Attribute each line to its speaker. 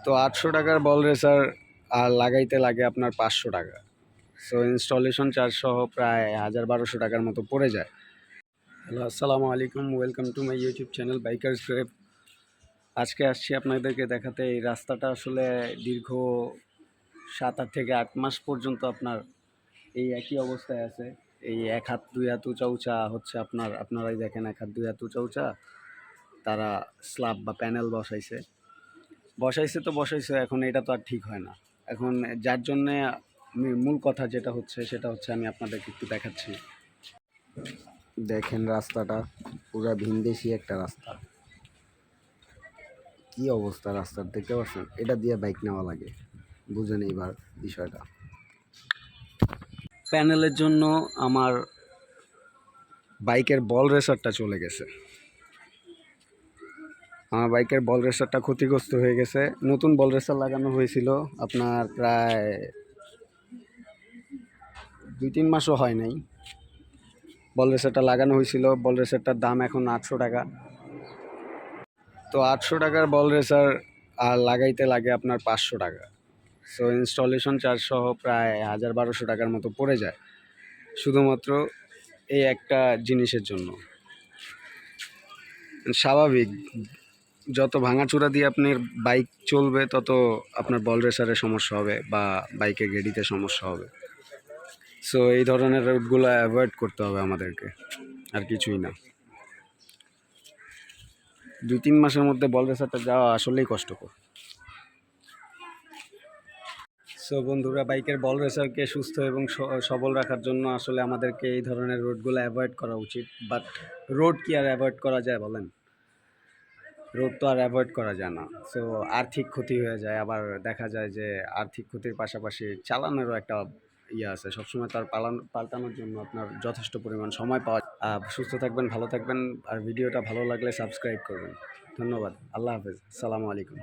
Speaker 1: তো 800 টাকার বল রেসার আর লাগাইতে লাগে আপনার 500 টাকা। সো ইনস্টলেশন চার্জ সহ প্রায় 1000-1200 টাকার মতো পড়ে যায়। হ্যালো, আসসালামু আলাইকুম, welcome to my YouTube channel bikers grave. আজকে আসছি আপনাদেরকে দেখাতে এই রাস্তাটা আসলে দীর্ঘ 7 থেকে 8 মাস পর্যন্ত আপনার এই একই অবস্থায় আছে। এই 1 হাত 2 হাত উঁচা উঁচা হচ্ছে আপনারাই দেখেন, 1 হাত 2 হাত উঁচা উঁচা তারা স্ল্যাব বা প্যানেল বসাইছে তো বসাইছে, এখন এটা তো আর ঠিক হয় না। এখন যার জন্যে মূল কথা যেটা হচ্ছে সেটা হচ্ছে আমি আপনাদেরকে একটু দেখাচ্ছি। দেখেন রাস্তাটা পুরো ভিনদেশি একটা রাস্তা, কি অবস্থা রাস্তার দেখতে পাচ্ছেন? এটা দিয়ে বাইক নেওয়া লাগে, বুঝেন এইবার বিষয়টা। প্যানেলের জন্য আমার বাইকের বল রেসারটা চলে গেছে, আমার বাইকের বল রেসারটা ক্ষতিগ্রস্ত হয়ে গেছে। নতুন বল রেসার লাগানো হয়েছিল আপনার প্রায় 2-3 মাসও হয় নাই। বল রেসারটা লাগানো হয়েছিল, বল রেসারটার দাম এখন 800 টাকা। তো 800 টাকার বল রেসার আর লাগাইতে লাগে আপনার 500 টাকা। সো ইনস্টলেশন চার্জ সহ প্রায় 1000-1200 টাকার মতো পড়ে যায় শুধুমাত্র এই একটা জিনিসের জন্য। স্বাভাবিক, যত ভাঙাচোরা দিয়ে আপনার বাইক চলবে তত আপনার বল রেসারের সমস্যা হবে বা বাইকের গেডিতে সমস্যা হবে। সো এই ধরনের রুটগুলো অ্যাভয়েড করতে হবে আমাদেরকে, আর কিছুই না। 2-3 মাসের মধ্যে বল রেসারটা যাওয়া আসলেই কষ্টকর। সো বন্ধুরা, বাইকের বল রেসারকে সুস্থ এবং সবল রাখার জন্য আসলে আমাদেরকে এই ধরনের রোডগুলো অ্যাভয়েড করা উচিত। বাট রোড কি আর অ্যাভয়েড করা যায় বলেন? রোড তো আর অ্যাভয়েড করা যায় না। সো আর্থিক ক্ষতি হয়ে যায়, আবার দেখা যায় যে আর্থিক ক্ষতির পাশাপাশি চালানোরও একটা ইয়ে আছে। সবসময় তার পাল্টানোর জন্য আপনার যথেষ্ট পরিমাণ সময় পাওয়া। সুস্থ থাকবেন, ভালো থাকবেন, আর ভিডিওটা ভালো লাগলে সাবস্ক্রাইব করবেন। ধন্যবাদ, আল্লাহ হাফেজ, আসসালামু আলাইকুম।